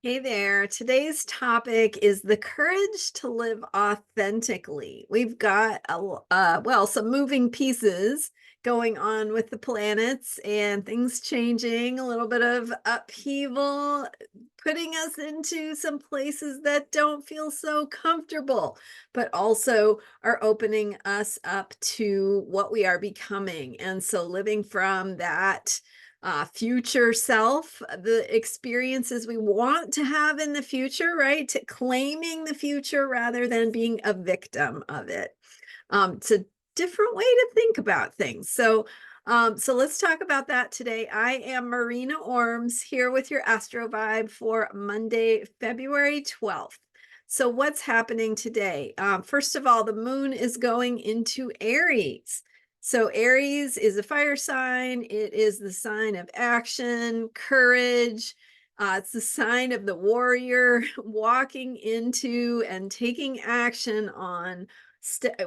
Hey there. Today's topic is the courage to live authentically. We've got some moving pieces going on with the planets and things changing, a little bit of upheaval, putting us into some places that don't feel so comfortable, but also are opening us up to what we are becoming. And so living from that future self, the experiences we want to have in the future, right? To claiming the future rather than being a victim of it. It's a different way to think about things. So let's talk about that today. I am Marina Orms here with your Astro Vibe for Monday, February 12th. So what's happening today? First of all, the moon is going into Aries. So Aries is a fire sign. It is the sign of action, courage. It's the sign of the warrior walking into and taking action on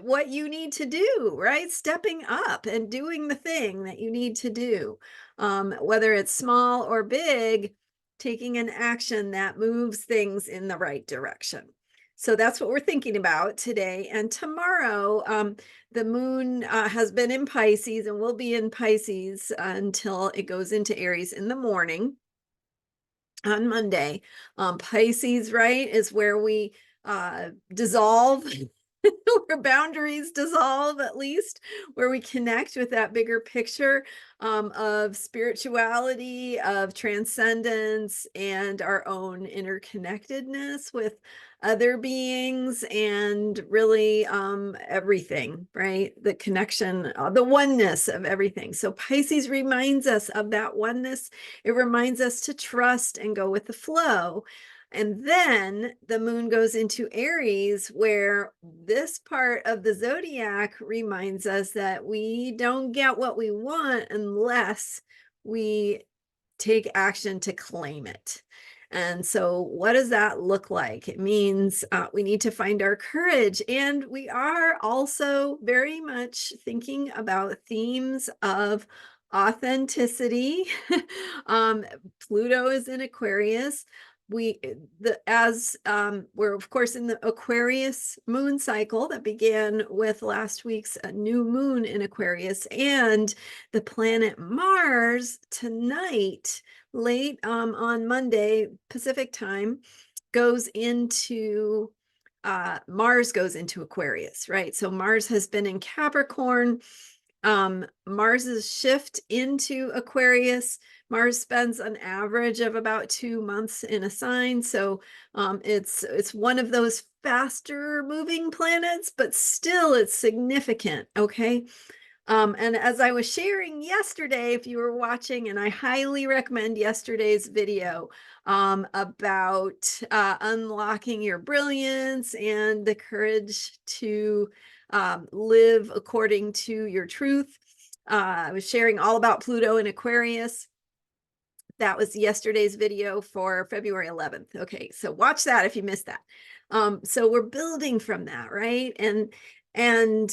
what you need to do, right? Stepping up and doing the thing that you need to do. Whether it's small or big, taking an action that moves things in the right direction. So that's what we're thinking about today. And tomorrow, the moon has been in Pisces and will be in Pisces until it goes into Aries in the morning on Monday. Pisces, right, is where we dissolve, where boundaries dissolve, at least, where we connect with that bigger picture of spirituality, of transcendence, and our own interconnectedness with other beings, and really everything, right? The connection, the oneness of everything. So Pisces reminds us of that oneness. It reminds us to trust and go with the flow. And then the moon goes into Aries, where this part of the zodiac reminds us that we don't get what we want unless we take action to claim it. And so, what does that look like? It means we need to find our courage. And we are also very much thinking about themes of authenticity. um, Pluto is in Aquarius. We're of course in the Aquarius moon cycle that began with last week's new moon in Aquarius, and the planet Mars tonight, late on Monday Pacific time, goes into Mars goes into Aquarius, right? So Mars has been in Capricorn. Mars's shift into Aquarius, Mars spends an average of about 2 months in a sign. So it's one of those faster moving planets, but still it's significant. Okay. And as I was sharing yesterday, if you were watching, and I highly recommend yesterday's video about unlocking your brilliance and the courage to live according to your truth. I was sharing all about Pluto in Aquarius. That was yesterday's video for February 11th. Okay, so watch that if you missed that. So we're building from that, right? And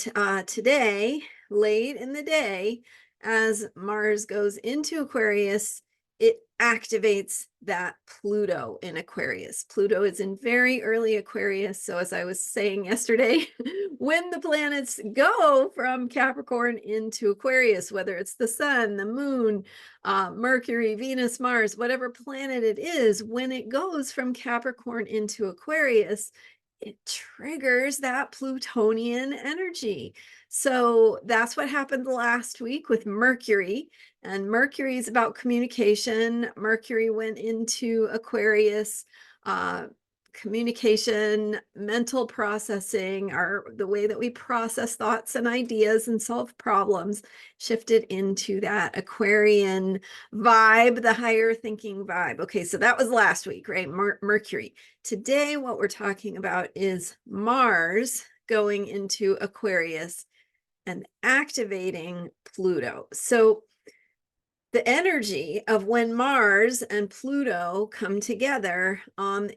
today, late in the day, as Mars goes into Aquarius, it activates that Pluto in Aquarius. Pluto is in very early Aquarius. So as I was saying yesterday, when the planets go from Capricorn into Aquarius, whether it's the sun, the moon, Mercury, Venus, Mars, whatever planet it is, when it goes from Capricorn into Aquarius, it triggers that Plutonian energy. So that's what happened last week with Mercury. And Mercury is about communication. Mercury went into Aquarius. Communication, mental processing, the way that we process thoughts and ideas and solve problems shifted into that Aquarian vibe, the higher thinking vibe. Okay, so that was last week, right? Mercury. Today, what we're talking about is Mars going into Aquarius and activating Pluto. So the energy of when Mars and Pluto come together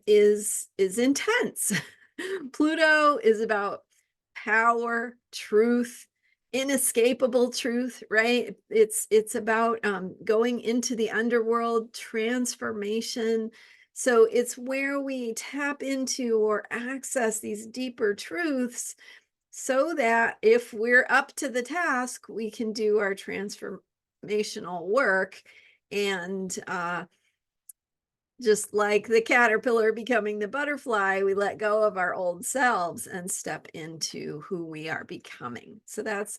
is intense. Pluto is about power, truth, inescapable truth, right? It's about going into the underworld, transformation, So it's where we tap into or access these deeper truths so that if we're up to the task, we can do our transformational work and just like the caterpillar becoming the butterfly, we let go of our old selves and step into who we are becoming. So that's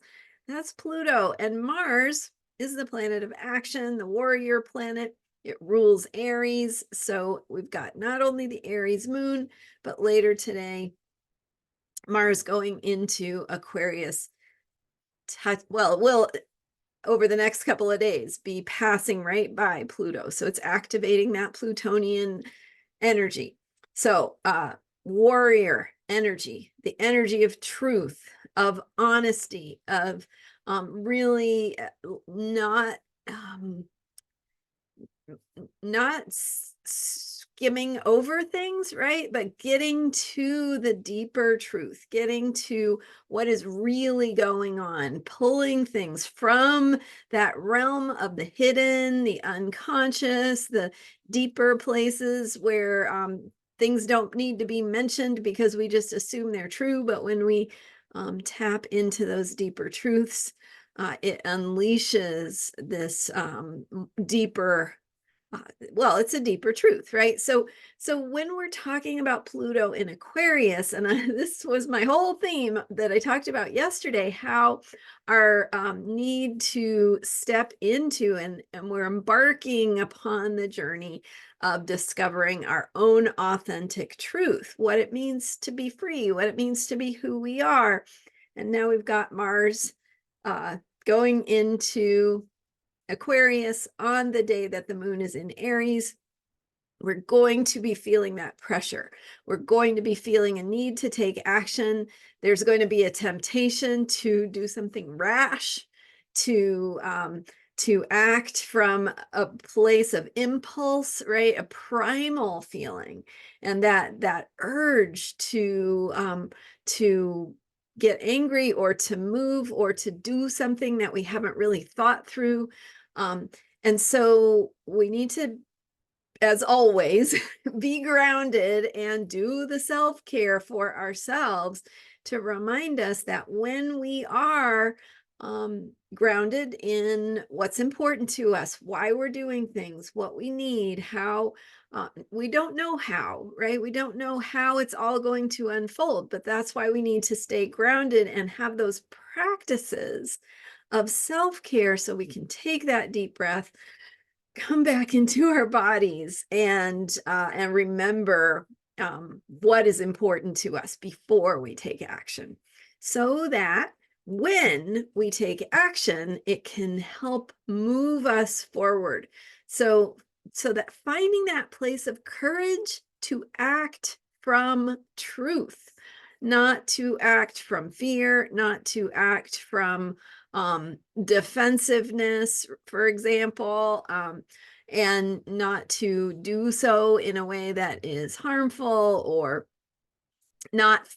Pluto. And Mars is the planet of action, the warrior planet. It rules Aries. So we've got not only the Aries moon, but later today, Mars going into Aquarius. Well, will over the next couple of days be passing right by Pluto. So it's activating that Plutonian energy. So, warrior energy, the energy of truth, of honesty, of really not um, not skimming over things, right? But getting to the deeper truth, getting to what is really going on, pulling things from that realm of the hidden, the unconscious, the deeper places where things don't need to be mentioned because we just assume they're true. But when we tap into those deeper truths, it unleashes this deeper well, it's a deeper truth, right? So when we're talking about Pluto in Aquarius, and this was my whole theme that I talked about yesterday, how our need to step into and we're embarking upon the journey of discovering our own authentic truth, what it means to be free, what it means to be who we are. And now we've got Mars uh, going into Aquarius on the day that the moon is in Aries. We're going to be feeling that pressure. We're going to be feeling a need to take action. There's going to be a temptation to do something rash, to act from a place of impulse, right? A primal feeling, and that urge to get angry or to move or to do something that we haven't really thought through. And so we need to, as always, be grounded and do the self-care for ourselves to remind us that when we are grounded in what's important to us, why we're doing things, what we need, how we don't know how, right? We don't know how it's all going to unfold, but that's why we need to stay grounded and have those practices of self-care so we can take that deep breath, come back into our bodies, and remember what is important to us before we take action, so that when we take action, it can help move us forward. So that finding that place of courage to act from truth, not to act from fear, not to act from defensiveness, for example, and not to do so in a way that is harmful or not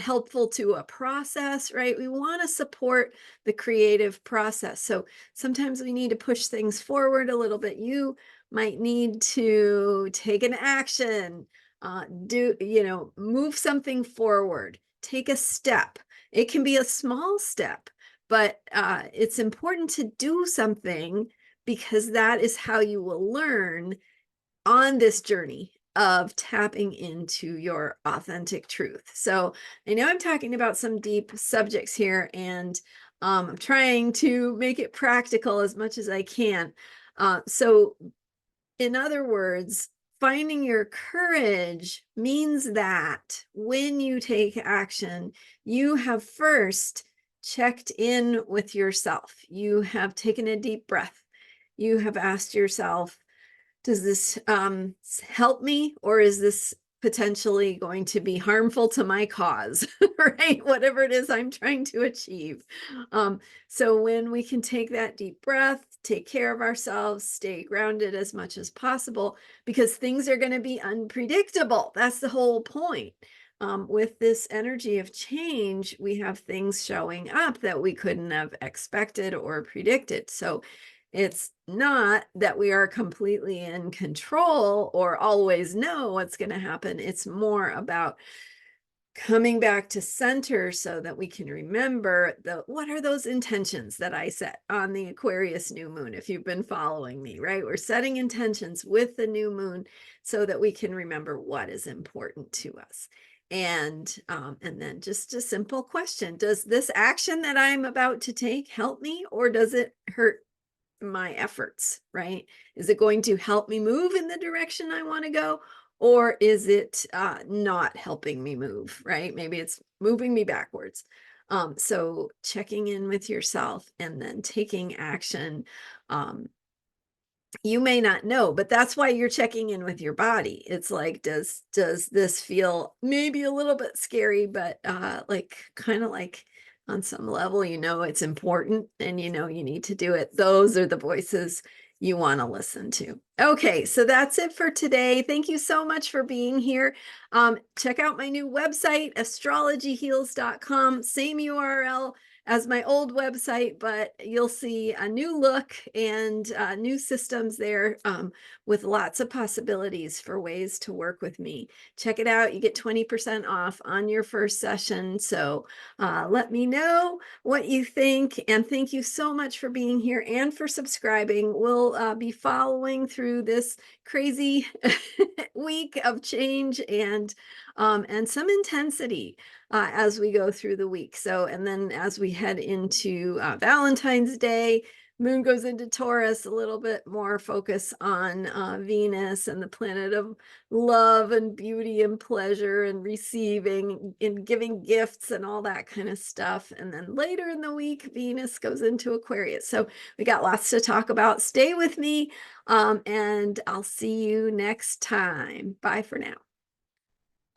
helpful to a process, right? We want to support the creative process. So sometimes we need to push things forward a little bit. You might need to take an action, move something forward, take a step. It can be a small step, but it's important to do something because that is how you will learn on this journey of tapping into your authentic truth. So I know I'm talking about some deep subjects here, and I'm trying to make it practical as much as I can. So in other words, finding your courage means that when you take action, you have first checked in with yourself. You have taken a deep breath. You have asked yourself, does this help me, or is this potentially going to be harmful to my cause, right? Whatever it is I'm trying to achieve. So when we can take that deep breath, take care of ourselves, stay grounded as much as possible, because things are going to be unpredictable. That's the whole point. With this energy of change, we have things showing up that we couldn't have expected or predicted. So It's not that we are completely in control or always know what's going to happen. It's more about coming back to center so that we can remember what are those intentions that I set on the Aquarius new moon. If you've been following me, right, we're setting intentions with the new moon so that we can remember what is important to us. And then just a simple question: does this action that I'm about to take help me, or does it hurt my efforts, right? Is it going to help me move in the direction I want to go? Or is it not helping me move, right? Maybe it's moving me backwards. So checking in with yourself and then taking action. You may not know, but that's why you're checking in with your body. It's like, does this feel maybe a little bit scary, but like kind of like on some level, you know, it's important and you know you need to do it. Those are the voices you want to listen to. Okay, so that's it for today. Thank you so much for being here. Check out my new website, astrologyheals.com, same URL as my old website, but you'll see a new look and new systems there, with lots of possibilities for ways to work with me. Check it out. You get 20% off on your first session. So let me know what you think. And thank you so much for being here and for subscribing. We'll be following through this crazy week of change and some intensity as we go through the week. So, and then as we head into Valentine's Day, moon goes into Taurus, a little bit more focus on Venus and the planet of love and beauty and pleasure and receiving and giving gifts and all that kind of stuff. And then later in the week, Venus goes into Aquarius. So we got lots to talk about. Stay with me, and I'll see you next time. Bye for now.